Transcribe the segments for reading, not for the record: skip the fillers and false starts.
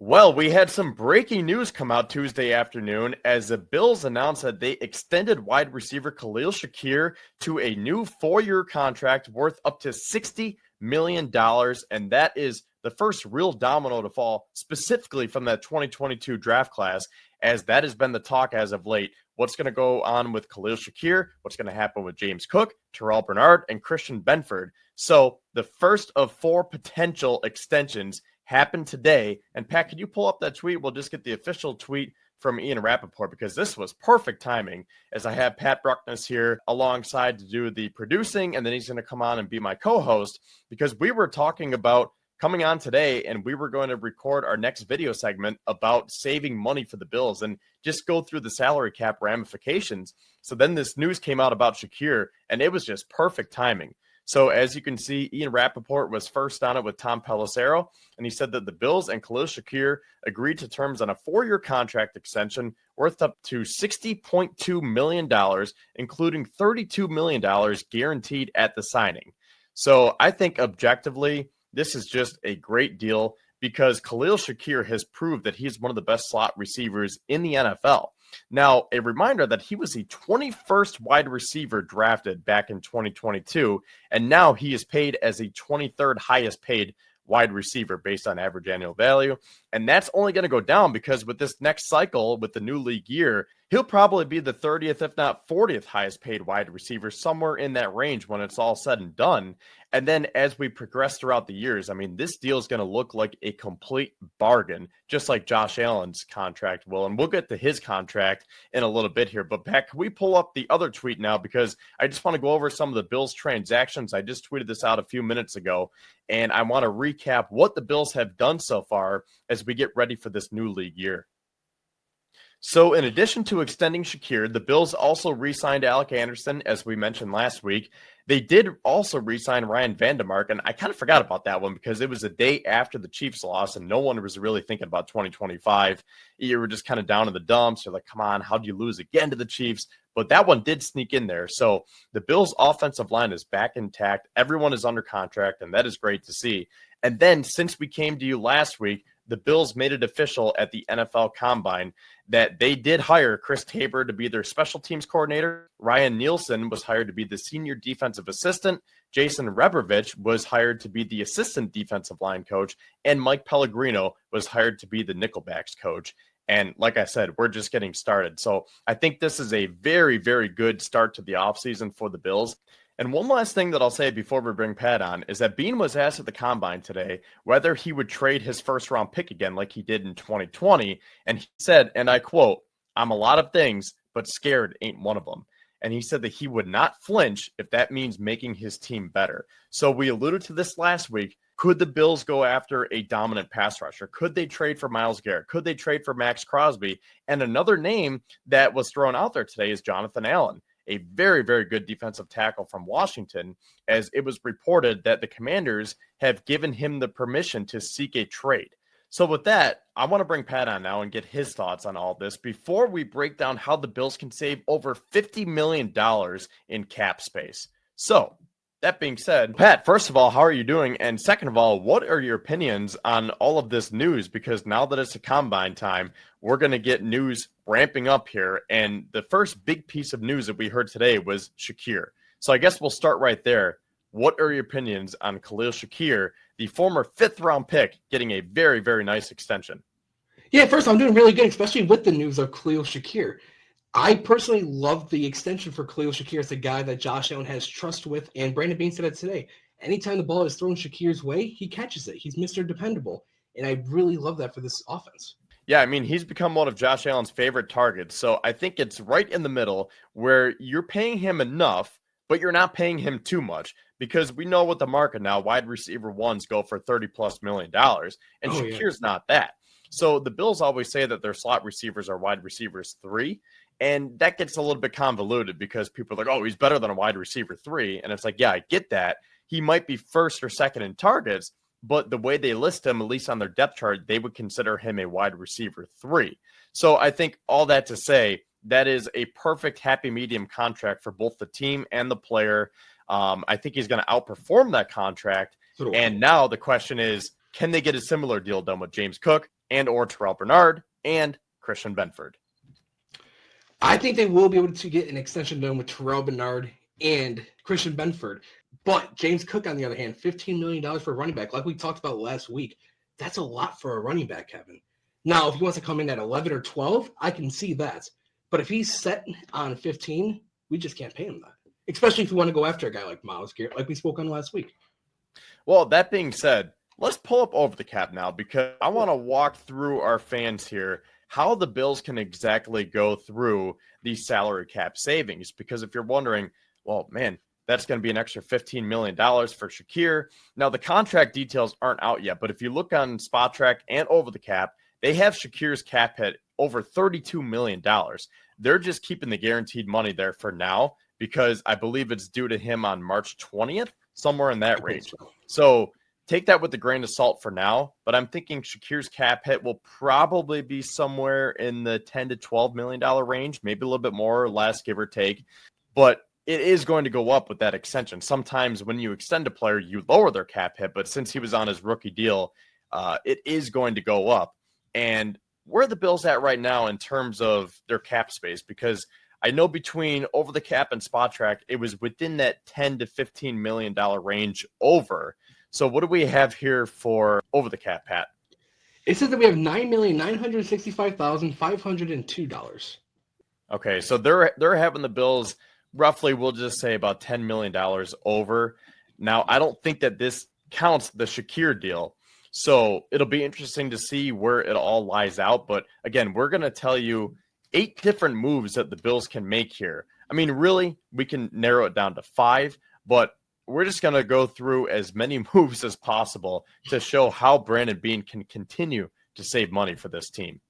Well, we had some breaking news come out Tuesday afternoon as the Bills announced that they extended wide receiver Khalil Shakir to a new 4-year contract worth up to $60 million. And that is the first real domino to fall specifically from that 2022 draft class, as that has been the talk as of late. What's going to go on with Khalil Shakir? What's going to happen with James Cook, Terrell Bernard, and Christian Benford? So the first of 4 potential extensions happened today. And Pat, could you pull up that tweet? We'll just get the official tweet from Ian Rappaport because this was perfect timing, as I have Pat Bruknis here alongside to do the producing, and then he's going to come on and be my co-host because we were talking about coming on today and we were going to record our next video segment about saving money for the Bills and just go through the salary cap ramifications. So then this news came out about Shakir and it was just perfect timing. So as you can see, Ian Rappaport was first on it with Tom Pelissero, and he said that the Bills and Khalil Shakir agreed to terms on a 4-year contract extension worth up to $60.2 million, including $32 million guaranteed at the signing. So I think objectively, this is just a great deal because Khalil Shakir has proved that he's one of the best slot receivers in the NFL. Now, a reminder that he was the 21st wide receiver drafted back in 2022, and now he is paid as the 23rd highest paid wide receiver based on average annual value. And that's only going to go down because with this next cycle, with the new league year, he'll probably be the 30th, if not 40th highest paid wide receiver, somewhere in that range when it's all said and done. And then as we progress throughout the years, I mean, this deal is going to look like a complete bargain, just like Josh Allen's contract will. And we'll get to his contract in a little bit here. But Pat, can we pull up the other tweet now? Because I just want to go over some of the Bills transactions. I just tweeted this out a few minutes ago, and I want to recap what the Bills have done so far as we get ready for this new league year. So in addition to extending Shakir, the Bills also re-signed Alec Anderson, as we mentioned last week. They did also re-sign Ryan Vandemark, and I kind of forgot about that one because it was a day after the Chiefs loss, and no one was really thinking about 2025. You were just kind of down in the dumps. You're like, come on, how do you lose again to the Chiefs? But that one did sneak in there. So the Bills' offensive line is back intact. Everyone is under contract, and that is great to see. And then since we came to you last week, the Bills made it official at the NFL Combine that they did hire Chris Tabor to be their special teams coordinator. Ryan Nielsen was hired to be the senior defensive assistant. Jason Rebrovich was hired to be the assistant defensive line coach. And Mike Pellegrino was hired to be the nickelbacks coach. And like I said, we're just getting started. So I think this is a very, very good start to the offseason for the Bills. And one last thing that I'll say before we bring Pat on is that Beane was asked at the Combine today whether he would trade his first-round pick again like he did in 2020. And he said, and I quote, "I'm a lot of things, but scared ain't one of them." And he said that he would not flinch if that means making his team better. So we alluded to this last week. Could the Bills go after a dominant pass rusher? Could they trade for Myles Garrett? Could they trade for Max Crosby? And another name that was thrown out there today is Jonathan Allen, a very, very good defensive tackle from Washington, as it was reported that the Commanders have given him the permission to seek a trade. So with that, I want to bring Pat on now and get his thoughts on all this before we break down how the Bills can save over $50 million in cap space. So that being said, Pat, first of all, how are you doing? And second of all, what are your opinions on all of this news? Because now that it's a combine time, we're going to get news ramping up here. And the first big piece of news that we heard today was Shakir. So I guess we'll start right there. What are your opinions on Khalil Shakir, the former 5th-round pick, getting a very, very nice extension? Yeah, first, I'm doing really good, especially with the news of Khalil Shakir. I personally love the extension for Khalil Shakir as a guy that Josh Allen has trust with, and Brandon Beane said it today. Anytime the ball is thrown Shakir's way, he catches it. He's Mr. Dependable, and I really love that for this offense. Yeah, I mean, he's become one of Josh Allen's favorite targets. So I think it's right in the middle where you're paying him enough, but you're not paying him too much because we know what the market now, wide receiver ones go for $30+ million, and Shakir's not that. So the Bills always say that their slot receivers are wide receivers 3. And that gets a little bit convoluted because people are like, oh, he's better than a wide receiver 3. And it's like, yeah, I get that. He might be first or second in targets, but the way they list him, at least on their depth chart, they would consider him a wide receiver 3. So I think all that to say, that is a perfect happy medium contract for both the team and the player. I think he's going to outperform that contract. And now the question is, can they get a similar deal done with James Cook and or Terrell Bernard and Christian Benford? I think they will be able to get an extension done with Terrell Bernard and Christian Benford. But James Cook, on the other hand, $15 million for a running back, like we talked about last week, that's a lot for a running back, Kevin. Now, if he wants to come in at 11 or 12, I can see that. But if he's set on 15, we just can't pay him that, especially if you want to go after a guy like Myles Garrett, like we spoke on last week. Well, that being said, let's pull up over the cap now because I want to walk through our fans here how the Bills can exactly go through these salary cap savings. Because if you're wondering, well, man, that's going to be an extra $15 million for Shakir. Now, the contract details aren't out yet, but if you look on Spot Track and over the cap, they have Shakir's cap hit over $32 million. They're just keeping the guaranteed money there for now because I believe it's due to him on March 20th, somewhere in that range. So take that with a grain of salt for now, but I'm thinking Shakir's cap hit will probably be somewhere in the $10 to $12 million range, maybe a little bit more or less, give or take. But it is going to go up with that extension. Sometimes when you extend a player, you lower their cap hit, but since he was on his rookie deal, it is going to go up. And where are the Bills at right now in terms of their cap space? Because I know between over the cap and Spot Track, it was within that $10 to $15 million range over. So what do we have here for over the cap, Pat? It says that we have $9,965,502. Okay, so they're having the Bills roughly, we'll just say about $10 million over. Now, I don't think that this counts the Shakir deal. So it'll be interesting to see where it all lies out. But again, we're going to tell you 8 different moves that the Bills can make here. I mean, really, we can narrow it down to 5, but we're just going to go through as many moves as possible to show how Brandon Beane can continue to save money for this team.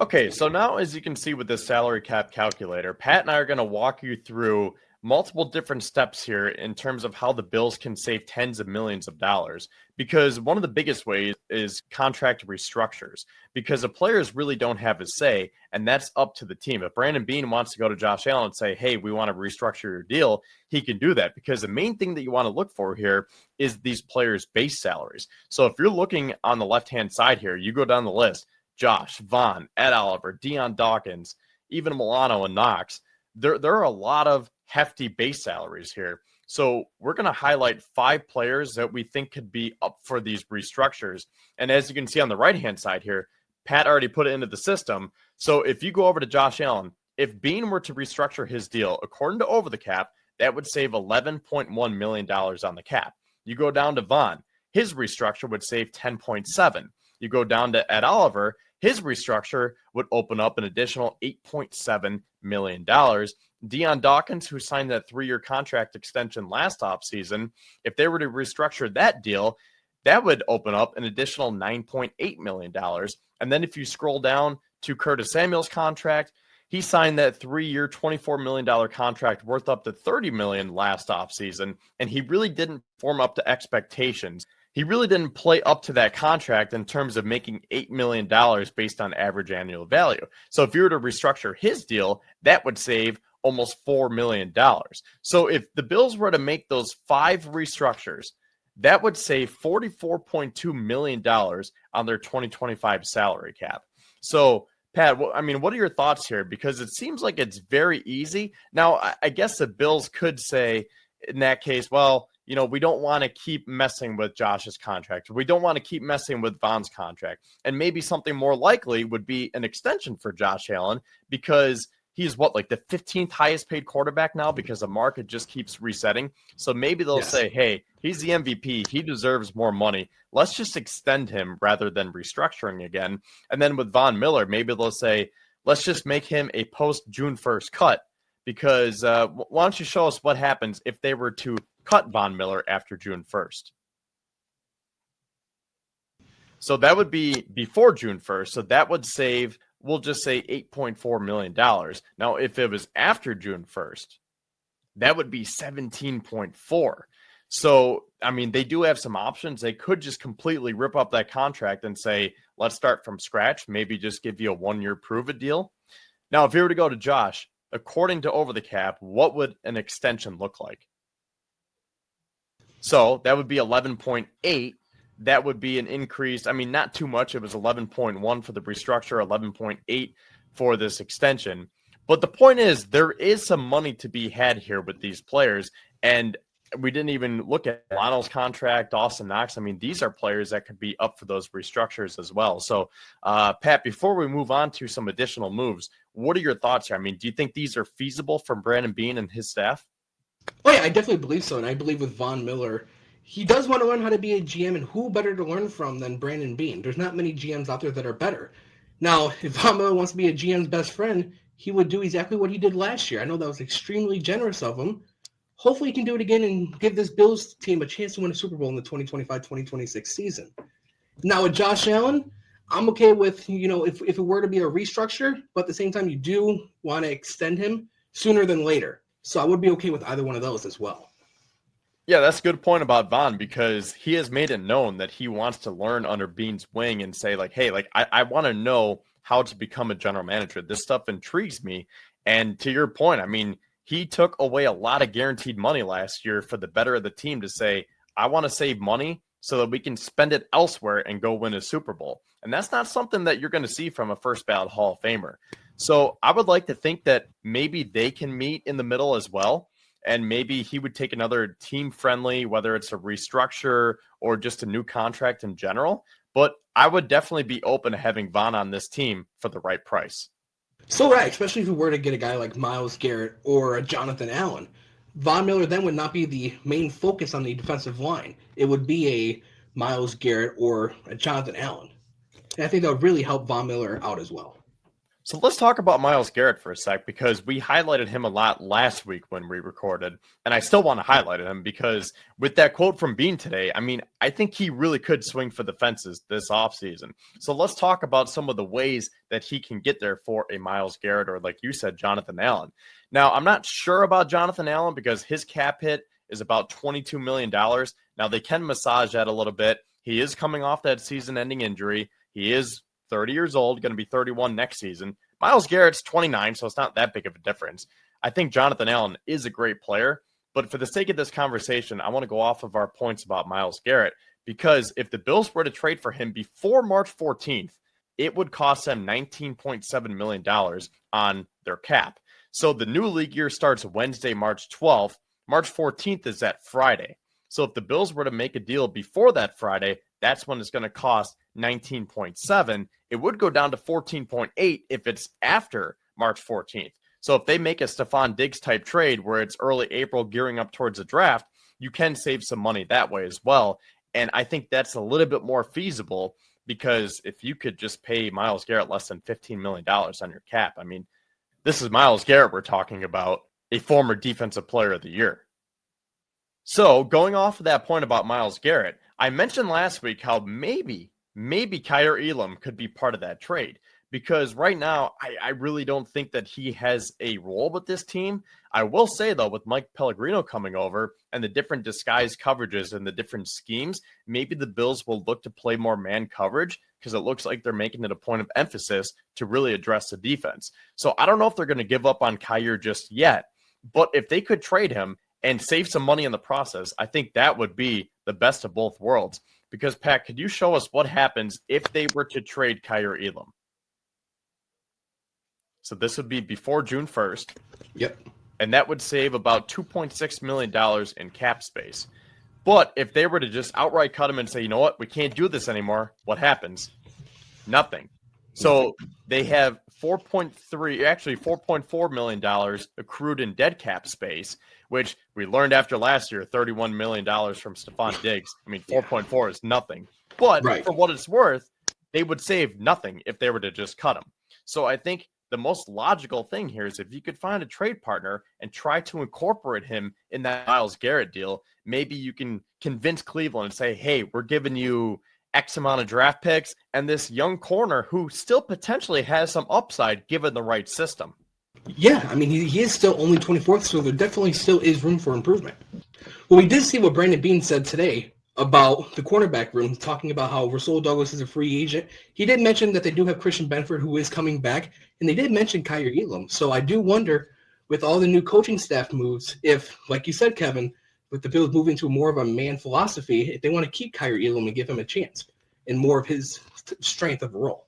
Okay, so now as you can see with this salary cap calculator, Pat and I are going to walk you through multiple different steps here in terms of how the Bills can save tens of millions of dollars. Because one of the biggest ways is contract restructures, because the players really don't have a say, and that's up to the team. If Brandon Beane wants to go to Josh Allen and say, hey, we want to restructure your deal, he can do that, because the main thing that you want to look for here is these players' base salaries. So if you're looking on the left-hand side here, you go down the list, Josh, Vaughn, Ed Oliver, Deion Dawkins, even Milano and Knox, there are a lot of hefty base salaries here. So we're going to highlight 5 players that we think could be up for these restructures. And as you can see on the right-hand side here, Pat already put it into the system. So if you go over to Josh Allen, if Beane were to restructure his deal, according to over the cap, that would save $11.1 million on the cap. You go down to Vaughn, his restructure would save 10.7. You go down to Ed Oliver, his restructure would open up an additional $8.7 million. Deion Dawkins, who signed that 3-year contract extension last offseason, if they were to restructure that deal, that would open up an additional $9.8 million. And then if you scroll down to Curtis Samuel's contract, he signed that 3-year, $24 million contract worth up to $30 million last offseason, and he really didn't form up to expectations. He really didn't play up to that contract in terms of making $8 million based on average annual value. So if you were to restructure his deal, that would save almost $4 million. So if the Bills were to make those 5 restructures, that would save $44.2 million on their 2025 salary cap. So Pat, I mean, what are your thoughts here? Because it seems like it's very easy. Now, I guess the Bills could say in that case, well, you know, we don't want to keep messing with Josh's contract. We don't want to keep messing with Vaughn's contract. And maybe something more likely would be an extension for Josh Allen, because he's like the 15th highest paid quarterback now, because the market just keeps resetting. So maybe they'll say, hey, he's the MVP. He deserves more money. Let's just extend him rather than restructuring again. And then with Von Miller, maybe they'll say, let's just make him a post June 1st cut, because why don't you show us what happens if they were to cut Von Miller after June 1st? So that would be before June 1st. So that would save, we'll just say $8.4 million. Now, if it was after June 1st, that would be 17.4. So, I mean, they do have some options. They could just completely rip up that contract and say, let's start from scratch, maybe just give you a 1-year prove-it deal. Now, if you were to go to Josh, according to over the cap, what would an extension look like? So that would be 11.8. that would be an increase. I mean, not too much. It was 11.1 for the restructure, 11.8 for this extension. But the point is, there is some money to be had here with these players. And we didn't even look at Lionel's contract, Dawson Knox. I mean, these are players that could be up for those restructures as well. So, Pat, before we move on to some additional moves, what are your thoughts here? I mean, do you think these are feasible from Brandon Beane and his staff? Oh, yeah, I definitely believe so. And I believe with Von Miller, he does want to learn how to be a GM, and who better to learn from than Brandon Beane? There's not many GMs out there that are better. Now, if Von Miller wants to be a GM's best friend, he would do exactly what he did last year. I know that was extremely generous of him. Hopefully he can do it again and give this Bills team a chance to win a Super Bowl in the 2025-2026 season. Now with Josh Allen, I'm okay with, if it were to be a restructure, but at the same time you do want to extend him sooner than later. So I would be okay with either one of those as well. Yeah, that's a good point about Von, because he has made it known that he wants to learn under Beane's wing and say, like, hey, like I want to know how to become a general manager. This stuff intrigues me. And to your point, I mean, he took away a lot of guaranteed money last year for the better of the team to say, I want to save money so that we can spend it elsewhere and go win a Super Bowl. And that's not something that you're going to see from a first ballot Hall of Famer. So I would like to think that maybe they can meet in the middle as well. And maybe he would take another team friendly, whether it's a restructure or just a new contract in general. But I would definitely be open to having Von on this team for the right price. So right, especially if we were to get a guy like Myles Garrett or a Jonathan Allen. Von Miller then would not be the main focus on the defensive line. It would be a Myles Garrett or a Jonathan Allen. And I think that would really help Von Miller out as well. So let's talk about Myles Garrett for a sec, because we highlighted him a lot last week when we recorded, and I still want to highlight him because with that quote from Beane today, I mean, I think he really could swing for the fences this offseason. So let's talk about some of the ways that he can get there for a Myles Garrett, or like you said, Jonathan Allen. Now, I'm not sure about Jonathan Allen because his cap hit is about $22 million. Now, they can massage that a little bit. He is coming off that season-ending injury. He is 30 years old, going to be 31 next season. Myles Garrett's 29, so it's not that big of a difference. I think Jonathan Allen is a great player, but for the sake of this conversation, I want to go off of our points about Myles Garrett, because if the Bills were to trade for him before March 14th, it would cost them $19.7 million on their cap. So the new league year starts Wednesday, March 12th. March 14th is that Friday. So if the Bills were to make a deal before that Friday, that's when it's going to cost 19.7. It would go down to 14.8 if it's after March 14th. So if they make a Stephon Diggs type trade where it's early April gearing up towards the draft, you can save some money that way as well. And I think that's a little bit more feasible, because if you could just pay Myles Garrett less than $15 million on your cap, I mean, this is Myles Garrett we're talking about, a former defensive player of the year. So going off of that point about Myles Garrett, I mentioned last week how maybe Kyer Elam could be part of that trade, because right now I really don't think that he has a role with this team. I will say, though, with Mike Pellegrino coming over and the different disguise coverages and the different schemes, maybe the Bills will look to play more man coverage, because it looks like they're making it a point of emphasis to really address the defense. So I don't know if they're going to give up on Kyer just yet, but if they could trade him and save some money in the process, I think that would be the best of both worlds. Because, Pat, could you show us what happens if they were to trade Kyer Elam? So this would be before June 1st. Yep. And that would save about $2.6 million in cap space. But if they were to just outright cut him and say, you know what, we can't do this anymore, what happens? Nothing. So they have $4.4 million accrued in dead cap space, which we learned after last year, $31 million from Stephon Diggs. I mean, 4.4 is nothing. But for what it's worth, they would save nothing if they were to just cut him. So I think the most logical thing here is if you could find a trade partner and try to incorporate him in that Myles Garrett deal, maybe you can convince Cleveland and say, hey, we're giving you X amount of draft picks and this young corner who still potentially has some upside given the right system. Yeah, I mean, he is still only 24th, so there definitely still is room for improvement. Well, we did see what Brandon Beane said today about the cornerback room, talking about how Rasul Douglas is a free agent. He did mention that they do have Christian Benford, who is coming back, and they did mention Kyer Elam. So I do wonder, with all the new coaching staff moves, if, like you said, Kevin, with the Bills moving to more of a man philosophy, if they want to keep Kyrie Elam and give him a chance in more of his strength of a role.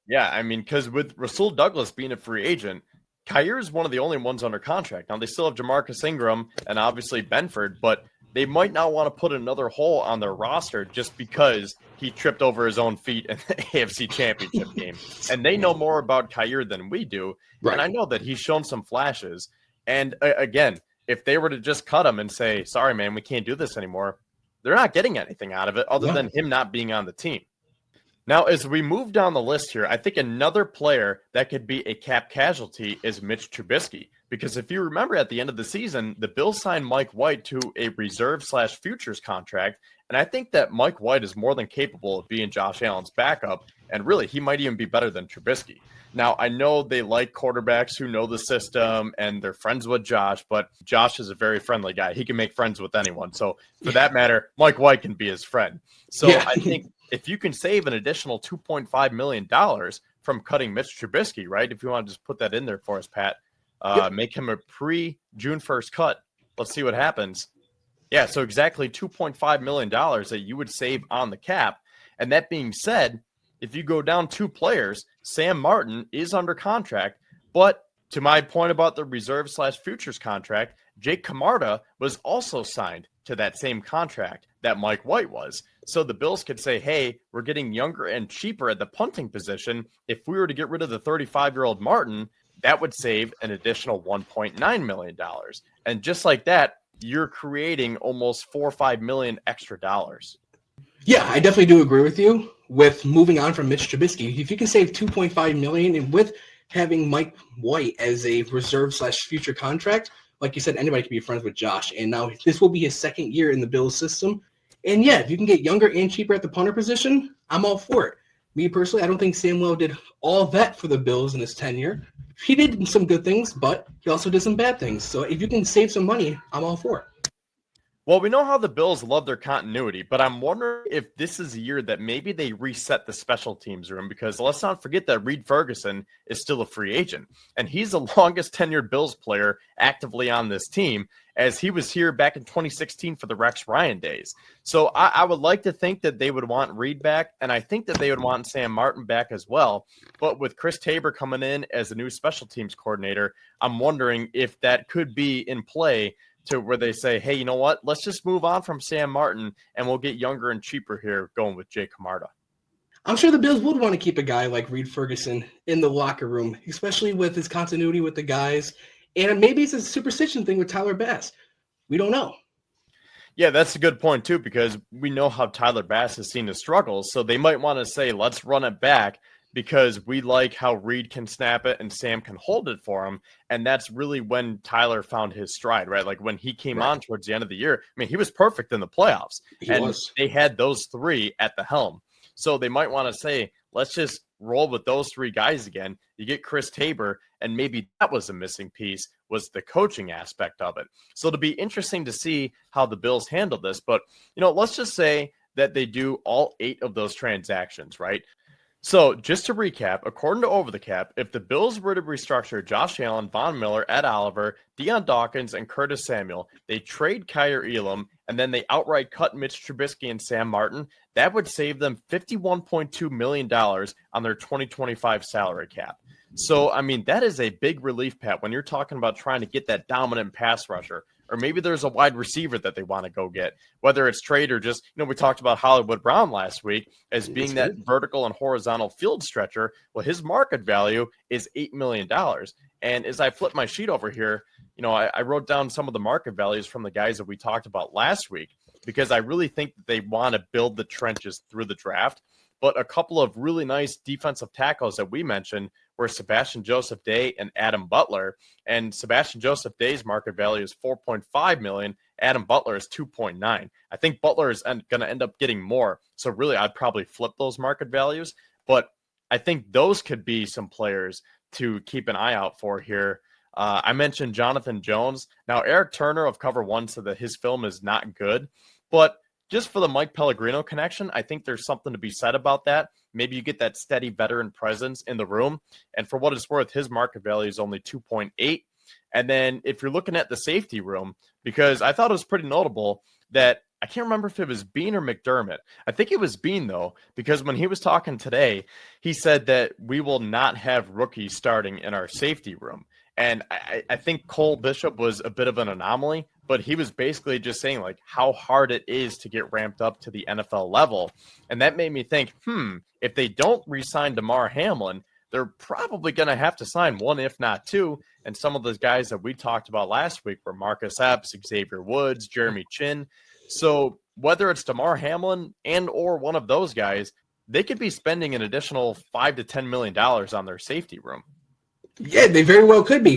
Yeah, I mean, because with Rasul Douglas being a free agent, Kyer is one of the only ones under contract. Now, they still have Jamarcus Ingram and obviously Benford, but they might not want to put another hole on their roster just because he tripped over his own feet in the AFC Championship game. And they know more about Kyer than we do. Right. And I know that he's shown some flashes. And again, if they were to just cut him and say, sorry, man, we can't do this anymore, they're not getting anything out of it other than him not being on the team. Now, as we move down the list here, I think another player that could be a cap casualty is Mitch Trubisky. Because if you remember at the end of the season, the Bills signed Mike White to a reserve/futures contract. And I think that Mike White is more than capable of being Josh Allen's backup. And really, he might even be better than Trubisky. Now, I know they like quarterbacks who know the system and they're friends with Josh, but Josh is a very friendly guy. He can make friends with anyone. So for that matter, Mike White can be his friend. So I think if you can save an additional $2.5 million from cutting Mitch Trubisky, right? If you want to just put that in there for us, Pat, make him a pre-June 1st cut. Let's see what happens. Yeah, so exactly $2.5 million that you would save on the cap. And that being said, if you go down two players, Sam Martin is under contract, but to my point about the reserve/futures contract, Jake Camarda was also signed to that same contract that Mike White was. So the Bills could say, hey, we're getting younger and cheaper at the punting position. If we were to get rid of the 35-year-old Martin, that would save an additional $1.9 million. And just like that, you're creating almost $4 or $5 million extra dollars. Yeah, I definitely do agree with you with moving on from Mitch Trubisky. If you can save $2.5 million and with having Mike White as a reserve/future contract, like you said, anybody can be friends with Josh. And now this will be his second year in the Bills system. And yeah, if you can get younger and cheaper at the punter position, I'm all for it. Me personally, I don't think Samuel did all that for the Bills in his tenure. He did some good things, but he also did some bad things. So if you can save some money, I'm all for it. Well, we know how the Bills love their continuity, but I'm wondering if this is a year that maybe they reset the special teams room, because let's not forget that Reed Ferguson is still a free agent, and he's the longest tenured Bills player actively on this team, as he was here back in 2016 for the Rex Ryan days. So I would like to think that they would want Reed back, and I think that they would want Sam Martin back as well. But with Chris Tabor coming in as a new special teams coordinator, I'm wondering if that could be in play to where they say, hey, you know what? Let's just move on from Sam Martin and we'll get younger and cheaper here going with Jake Camarda. I'm sure the Bills would want to keep a guy like Reed Ferguson in the locker room, especially with his continuity with the guys. And maybe it's a superstition thing with Tyler Bass. We don't know. Yeah, that's a good point, too, because we know how Tyler Bass has seen his struggles. So they might want to say, let's run it back, because we like how Reed can snap it and Sam can hold it for him. And that's really when Tyler found his stride, right? Like when he came on towards the end of the year, I mean, he was perfect in the playoffs. They had those three at the helm. So they might want to say, let's just roll with those three guys again. You get Chris Tabor, and maybe that was a missing piece, was the coaching aspect of it. So it'll be interesting to see how the Bills handle this. But, you know, let's just say that they do all 8 of those transactions, right? So just to recap, according to Over the Cap, if the Bills were to restructure Josh Allen, Von Miller, Ed Oliver, Deion Dawkins, and Curtis Samuel, they trade Kyer Elam, and then they outright cut Mitch Trubisky and Sam Martin, that would save them $51.2 million on their 2025 salary cap. So, I mean, that is a big relief, Pat, when you're talking about trying to get that dominant pass rusher. Or maybe there's a wide receiver that they want to go get, whether it's trade or just, you know, we talked about Hollywood Brown last week as being that vertical and horizontal field stretcher. Well, his market value is $8 million. And as I flip my sheet over here, you know, I wrote down some of the market values from the guys that we talked about last week, because I really think that they want to build the trenches through the draft. But a couple of really nice defensive tackles that we mentioned were Sebastian Joseph Day and Adam Butler. And Sebastian Joseph Day's market value is $4.5 million. Adam Butler is $2.9. I think Butler is going to end up getting more. So really, I'd probably flip those market values. But I think those could be some players to keep an eye out for here. I mentioned Jonathan Jones. Now, Eric Turner of Cover One said that his film is not good, but just for the Mike Pellegrino connection, I think there's something to be said about that. Maybe you get that steady veteran presence in the room. And for what it's worth, his market value is only 2.8. And then if you're looking at the safety room, because I thought it was pretty notable that I can't remember if it was Beane or McDermott. I think it was Beane, though, because when he was talking today, he said that we will not have rookies starting in our safety room. And I think Cole Bishop was a bit of an anomaly, but he was basically just saying like how hard it is to get ramped up to the NFL level. And that made me think, if they don't re-sign DeMar Hamlin, they're probably going to have to sign one, if not two. And some of those guys that we talked about last week were Marcus Epps, Xavier Woods, Jeremy Chin. So whether it's DeMar Hamlin and or one of those guys, they could be spending an additional $5 to $10 million on their safety room. Yeah, they very well could be.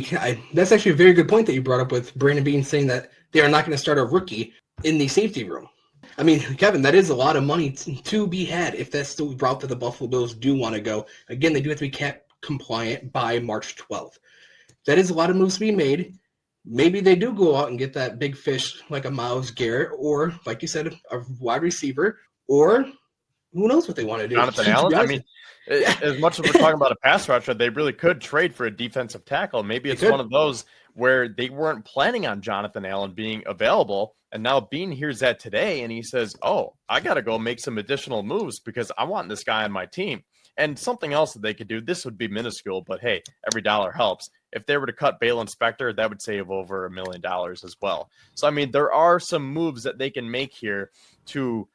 That's actually a very good point that you brought up with Brandon Beane saying that they are not going to start a rookie in the safety room. I mean, Kevin, that is a lot of money to be had if that's the route that the Buffalo Bills do want to go. Again, they do have to be cap compliant by March 12th. That is a lot of moves to be made. Maybe they do go out and get that big fish like a Myles Garrett or, like you said, a wide receiver, or who knows what they want to do. Jonathan Allen? I mean, as much as we're talking about a pass rusher, they really could trade for a defensive tackle. Maybe it's one of those where they weren't planning on Jonathan Allen being available, and now Beane hears that today, and he says, oh, I got to go make some additional moves because I want this guy on my team. And something else that they could do, this would be minuscule, but hey, every dollar helps. If they were to cut Balen Spector, that would save over $1 million as well. So, I mean, there are some moves that they can make here to,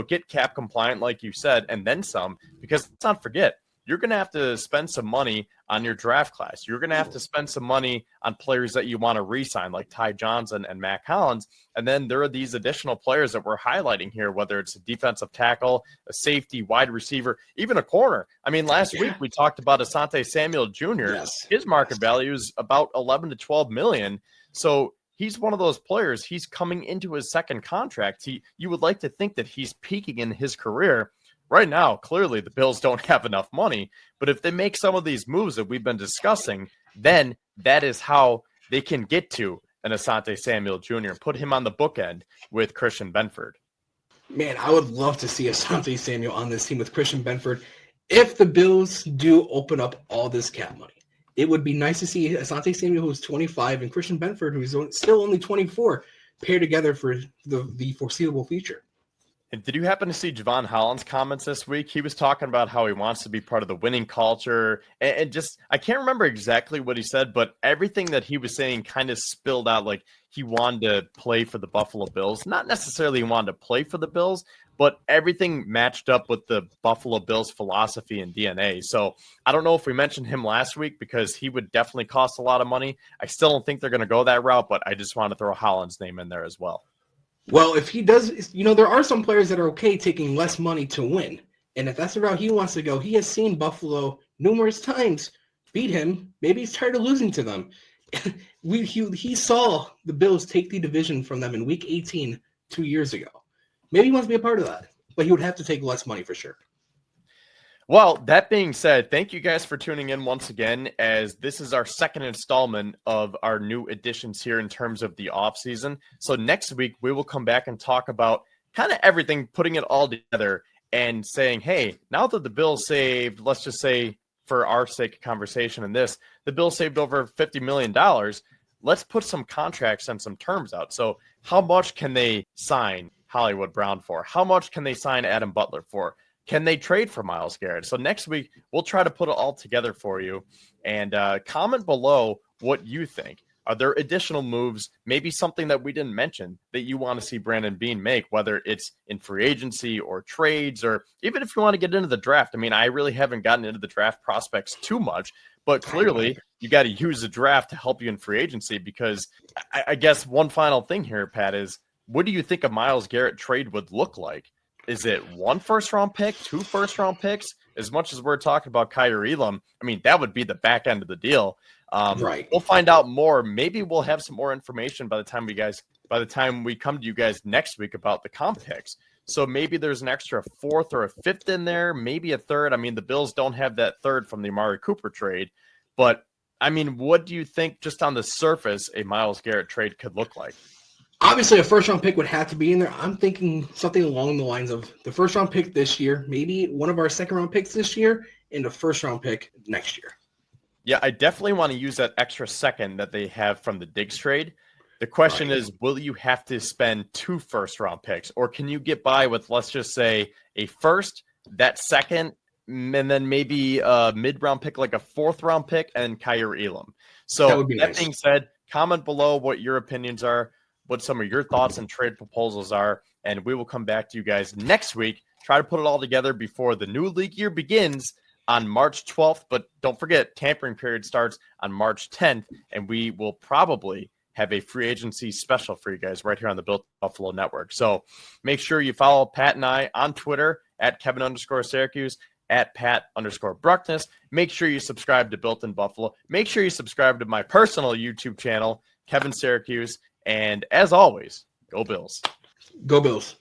get cap compliant, like you said, and then some, because let's not forget, you're going to have to spend some money on your draft class. You're going to have to spend some money on players that you want to re-sign, like Ty Johnson and Matt Collins. And then there are these additional players that we're highlighting here, whether it's a defensive tackle, a safety, wide receiver, even a corner. I mean, last week we talked about Asante Samuel Jr. Yes. His market value is about 11 to 12 million. So he's one of those players. He's coming into his second contract. You would like to think that he's peaking in his career. Right now, clearly the Bills don't have enough money, but if they make some of these moves that we've been discussing, then that is how they can get to an Asante Samuel Jr. and put him on the bookend with Christian Benford. Man, I would love to see Asante Samuel on this team with Christian Benford if the Bills do open up all this cap money. It would be nice to see Asante Samuel, who's 25, and Christian Benford, who's still only 24, pair together for the foreseeable future. And did you happen to see Javon Holland's comments this week? He was talking about how he wants to be part of the winning culture. And just, I can't remember exactly what he said, but everything that he was saying kind of spilled out like he wanted to play for the Buffalo Bills. Not necessarily he wanted to play for the Bills, but everything matched up with the Buffalo Bills philosophy and DNA. So I don't know if we mentioned him last week because he would definitely cost a lot of money. I still don't think they're going to go that route, but I just want to throw Holland's name in there as well. Well, if he does, there are some players that are okay taking less money to win. And if that's the route he wants to go, he has seen Buffalo numerous times beat him. Maybe he's tired of losing to them. He saw the Bills take the division from them in Week 18 2 years ago. Maybe he wants to be a part of that, but he would have to take less money for sure. Well, that being said, thank you guys for tuning in once again, as this is our second installment of our new additions here in terms of the offseason. So next week, we will come back and talk about kind of everything, putting it all together and saying, hey, now that the Bills saved, let's just say for our sake of conversation in this, the Bills saved over $50 million. Let's put some contracts and some terms out. So how much can they sign Hollywood Brown for? How much can they sign Adam Butler for? Can they trade for Myles Garrett? So next week, we'll try to put it all together for you. And comment below what you think. Are there additional moves, maybe something that we didn't mention that you want to see Brandon Beane make, whether it's in free agency or trades, or even if you want to get into the draft? I mean, I really haven't gotten into the draft prospects too much, but clearly you got to use the draft to help you in free agency, because I guess one final thing here, Pat, is what do you think a Myles Garrett trade would look like? Is it 1 first-round pick, 2 first-round picks? As much as we're talking about Kyrie Elam, I mean, that would be the back end of the deal. Right. We'll find out more. Maybe we'll have some more information by the time we come to you guys next week about the comp picks. So maybe there's an extra 4th or a 5th in there, maybe a 3rd. I mean, the Bills don't have that 3rd from the Amari Cooper trade. But, I mean, what do you think just on the surface a Myles Garrett trade could look like? Obviously, a first-round pick would have to be in there. I'm thinking something along the lines of the first-round pick this year, maybe one of our second-round picks this year, and a first-round pick next year. Yeah, I definitely want to use that extra second that they have from the Diggs trade. The question Right. is, will you have to spend 2 first-round picks, or can you get by with, let's just say, a first, that second, and then maybe a mid-round pick, like a 4th-round pick, and Kyrie Elam? That So would be that nice. being said, comment below what your opinions are, what some of your thoughts and trade proposals are, and we will come back to you guys next week. Try to put it all together before the new league year begins on March 12th, but don't forget, tampering period starts on March 10th, and we will probably have a free agency special for you guys right here on the Built Buffalo Network. So make sure you follow Pat and I on Twitter at Kevin_Syracuse, at Pat_Bruknis. Make sure you subscribe to Built in Buffalo. Make sure you subscribe to my personal YouTube channel, Kevin Syracuse. And as always, go Bills. Go Bills.